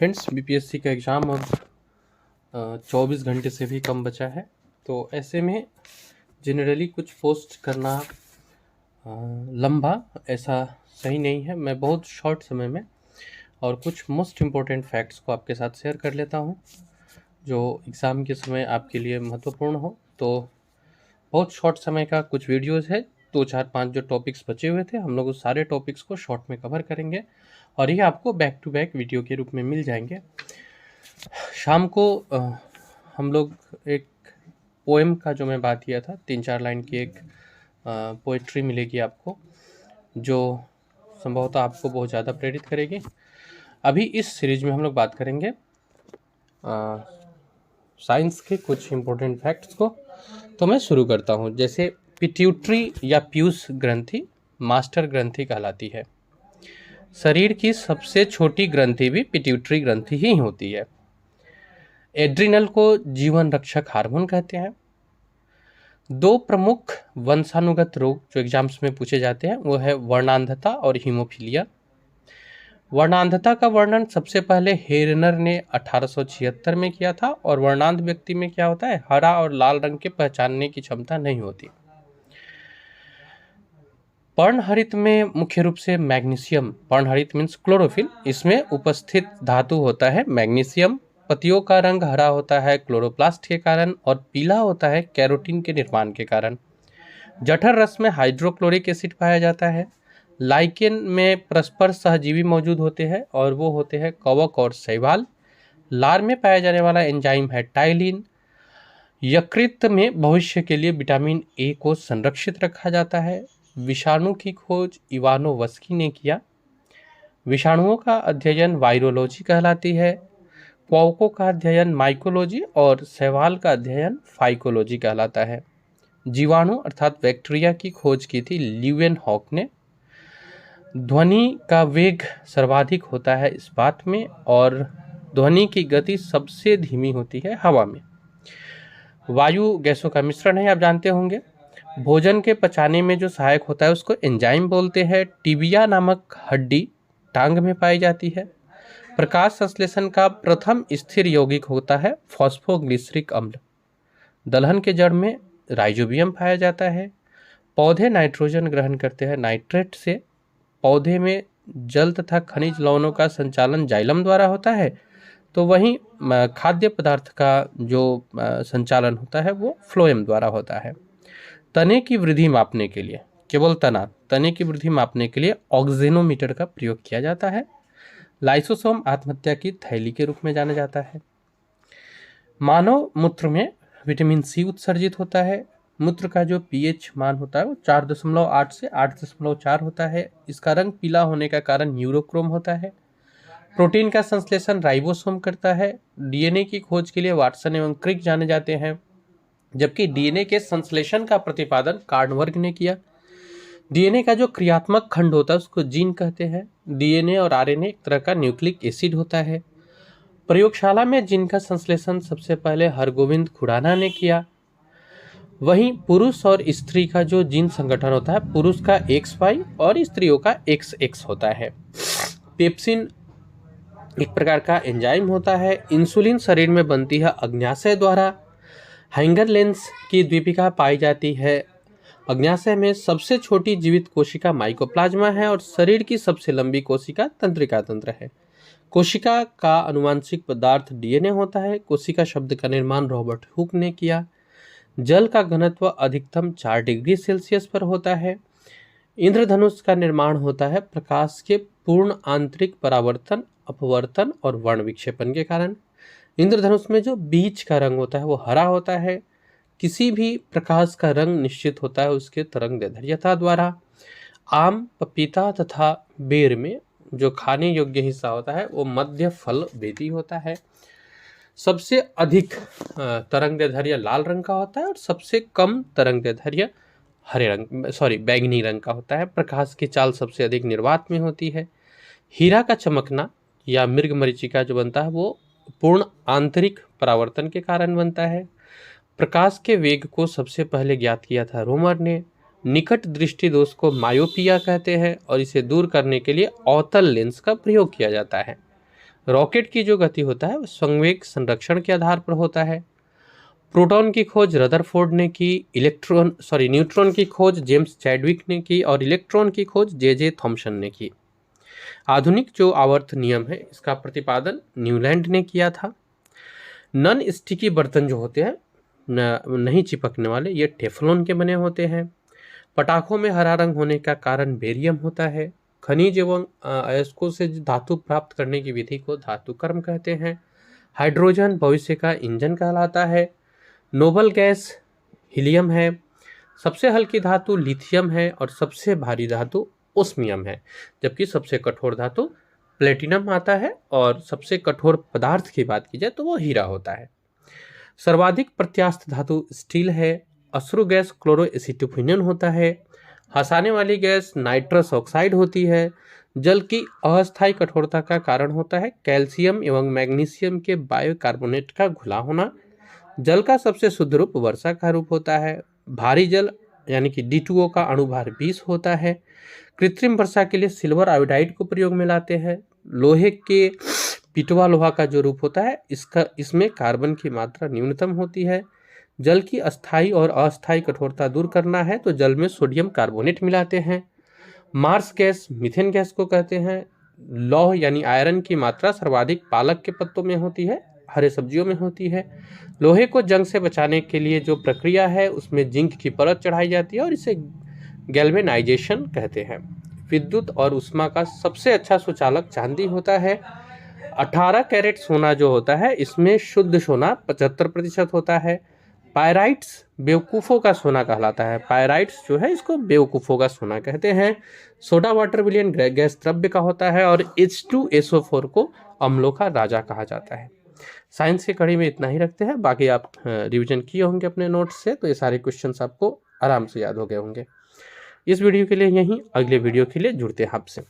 Friends, BPSC का exam और 24 घंटे से भी कम बचा है। तो ऐसे में जनरली कुछ पोस्ट करना लंबा ऐसा सही नहीं है। मैं बहुत शॉर्ट समय में और कुछ मोस्ट इम्पोर्टेंट फैक्ट्स को आपके साथ शेयर कर लेता हूं जो एग्ज़ाम के समय आपके लिए महत्वपूर्ण हो। तो बहुत शॉर्ट समय का कुछ वीडियोस है, 2 4 5 जो टॉपिक्स बचे हुए थे हम लोग उस सारे टॉपिक्स को शॉर्ट में कवर करेंगे और ये आपको बैक टू बैक वीडियो के रूप में मिल जाएंगे। शाम को हम लोग एक पोएम का जो मैं बात किया था 3 4 लाइन की एक पोइट्री मिलेगी आपको, जो संभवतः आपको बहुत ज़्यादा प्रेरित करेगी। अभी इस सीरीज में हम लोग बात करेंगे साइंस के कुछ इम्पोर्टेंट फैक्ट्स को। तो मैं शुरू करता हूँ। जैसे पिट्यूटरी या पीयूष ग्रंथि मास्टर ग्रंथि कहलाती है। शरीर की सबसे छोटी ग्रंथि भी पिट्यूटरी ग्रंथि ही होती है। एड्रिनल को जीवन रक्षक हार्मोन कहते हैं। 2 प्रमुख वंशानुगत रोग जो एग्जाम्स में पूछे जाते हैं वो है वर्णांधता और हीमोफीलिया। वर्णांधता का वर्णन सबसे पहले हेरनर ने 1876 में किया था और वर्णांध व्यक्ति में क्या होता है, हरा और लाल रंग के पहचानने की क्षमता नहीं होती। पर्णहरित में मुख्य रूप से मैग्नीशियम, पर्णहरित मीन्स क्लोरोफिल, इसमें उपस्थित धातु होता है मैग्नीशियम। पत्तियों का रंग हरा होता है क्लोरोप्लास्ट के कारण और पीला होता है कैरोटीन के निर्माण के कारण। जठर रस में हाइड्रोक्लोरिक एसिड पाया जाता है। लाइकेन में परस्पर सहजीवी मौजूद होते हैं और वो होते हैं कवक और शैवाल। लार में पाया जाने वाला एंजाइम है टाइलिन। यकृत में भविष्य के लिए विटामिन ए को संरक्षित रखा जाता है। विषाणु की खोज इवानोवस्की ने किया। विषाणुओं का अध्ययन वायरोलॉजी कहलाती है। कवकों का अध्ययन माइकोलॉजी और शैवाल का अध्ययन फाइकोलॉजी कहलाता है। जीवाणु अर्थात बैक्टीरिया की खोज की थी ल्यूवेनहॉक ने। ध्वनि का वेग सर्वाधिक होता है इस बात में, और ध्वनि की गति सबसे धीमी होती है हवा में। वायु गैसों का मिश्रण है, आप जानते होंगे। भोजन के पचाने में जो सहायक होता है उसको एंजाइम बोलते हैं। टिबिया नामक हड्डी टांग में पाई जाती है। प्रकाश संश्लेषण का प्रथम स्थिर यौगिक होता है फॉस्फोग्लिसरिक अम्ल। दलहन के जड़ में राइजोबियम पाया जाता है। पौधे नाइट्रोजन ग्रहण करते हैं नाइट्रेट से। पौधे में जल तथा खनिज लवणों का संचालन जाइलम द्वारा होता है, तो वहीं खाद्य पदार्थ का जो संचालन होता है वो फ्लोएम द्वारा होता है। तने की वृद्धि मापने के लिए, केवल तने की वृद्धि मापने के लिए ऑक्जेनोमीटर का प्रयोग किया जाता है। लाइसोसोम आत्महत्या की थैली के रूप में जाना जाता है। मानव मूत्र में विटामिन सी उत्सर्जित होता है। मूत्र का जो पीएच मान होता है वो 4.8 से 8.4 होता है। इसका रंग पीला होने का कारण यूरोक्रोम होता है। प्रोटीन का संश्लेषण राइबोसोम करता है। डीएनए की खोज के लिए वाटसन एवं क्रिक जाने जाते हैं, जबकि डीएनए के संश्लेषण का प्रतिपादन कार्नवर्ग ने किया। डीएनए का जो क्रियात्मक खंड होता है उसको जीन कहते हैं। डीएनए और आरएनए एक तरह का न्यूक्लिक एसिड होता है। प्रयोगशाला में जीन का संश्लेषण सबसे पहले हरगोविंद खुराना ने किया। वहीं पुरुष और स्त्री का जो जीन संगठन होता है, पुरुष का XY और स्त्रियों का XX होता है। पेप्सिन एक प्रकार का एंजाइम होता है। इंसुलिन शरीर में बनती है अग्न्याशय द्वारा। हैंगर लेंस की द्वीपिका पाई जाती है। अग्न्याशय में सबसे छोटी जीवित कोशिका माइकोप्लाज्मा है और शरीर की सबसे लंबी कोशिका तंत्रिका तंत्र है। कोशिका का आनुवांशिक पदार्थ डीएनए होता है। कोशिका शब्द का निर्माण रॉबर्ट हुक ने किया। जल का घनत्व अधिकतम 4 डिग्री सेल्सियस पर होता है। इंद्रधनुष का निर्माण होता है प्रकाश के पूर्ण आंतरिक परावर्तन, अपवर्तन और वर्ण विक्षेपण के कारण। इंद्रधनुष में जो बीच का रंग होता है वो हरा होता है। किसी भी प्रकाश का रंग निश्चित होता है उसके तरंगदैर्घ्यता द्वारा। आम, पपीता तथा बेर में जो खाने योग्य हिस्सा होता है वो मध्य फल भेदी होता है। सबसे अधिक तरंगदैर्घ्य लाल रंग का होता है और सबसे कम तरंगदैर्घ्य बैंगनी रंग का होता है। प्रकाश की चाल सबसे अधिक निर्वात में होती है। हीरा का चमकना या मृग मरीचिका जो बनता है वो पूर्ण आंतरिक परावर्तन के कारण बनता है। प्रकाश के वेग को सबसे पहले ज्ञात किया था रोमर ने। निकट दृष्टि दोष को मायोपिया कहते हैं और इसे दूर करने के लिए अवतल लेंस का प्रयोग किया जाता है। रॉकेट की जो गति होता है वो संवेग संरक्षण के आधार पर होता है। प्रोटॉन की खोज रदरफोर्ड ने की, न्यूट्रॉन की खोज जेम्स चैडविक ने की और इलेक्ट्रॉन की खोज जे थॉम्सन ने की। आधुनिक जो आवर्त नियम है इसका प्रतिपादन न्यूलैंड ने किया था। नॉन स्टिकी बर्तन जो होते हैं, नहीं चिपकने वाले, ये टेफ्लॉन के बने होते हैं। पटाखों में हरा रंग होने का कारण बेरियम होता है। खनिज एवं अयस्कों से धातु प्राप्त करने की विधि को धातु कर्म कहते हैं। हाइड्रोजन भविष्य का ईंधन कहलाता है। नोबल गैस हीलियम है। सबसे हल्की धातु लिथियम है और सबसे भारी धातु ओस्मियम है, जबकि सबसे कठोर धातु प्लेटिनम आता है और सबसे कठोर पदार्थ की बात की जाए तो वो हीरा होता है। सर्वाधिक प्रत्यास्थ धातु स्टील है। अश्रु गैस क्लोरोएसिटोफिनन होता है। हंसाने वाली गैस नाइट्रस ऑक्साइड होती है। जल की अस्थायी कठोरता का कारण होता है कैल्शियम एवं मैग्नीशियम के बायोकार्बोनेट का घुला होना। जल का सबसे शुद्ध रूप वर्षा का रूप होता है। भारी जल यानी कि D2O का अणुभार 20 होता है। कृत्रिम वर्षा के लिए सिल्वर आयोडाइड को प्रयोग में लाते हैं। लोहे के पिटवा लोहा का जो रूप होता है इसमें कार्बन की मात्रा न्यूनतम होती है। जल की अस्थायी और अस्थायी कठोरता दूर करना है तो जल में सोडियम कार्बोनेट मिलाते हैं। मार्स गैस मीथेन गैस को कहते हैं। लौह यानी आयरन की मात्रा सर्वाधिक पालक के पत्तों में होती है, हरे सब्जियों में होती है। लोहे को जंग से बचाने के लिए जो प्रक्रिया है उसमें जिंक की परत चढ़ाई जाती है और इसे गैल्वेनाइजेशन कहते हैं। विद्युत और उष्मा का सबसे अच्छा सुचालक चांदी होता है। 18 कैरेट सोना जो होता है इसमें शुद्ध सोना 75% होता है। पायराइट्स बेवकूफ़ों का सोना कहलाता है। पायराइट्स जो है इसको बेवकूफ़ों का सोना कहते हैं। सोडा वाटर विलयन गैस द्रव्य का होता है और H2SO4 को अम्लों का राजा कहा जाता है। साइंस की कड़ी में इतना ही रखते हैं, बाकी आप रिवीजन किए होंगे अपने नोट्स से तो ये सारे क्वेश्चंस आपको आराम से याद हो गए होंगे। इस वीडियो के लिए यहीं, अगले वीडियो के लिए जुड़ते हैं आपसे।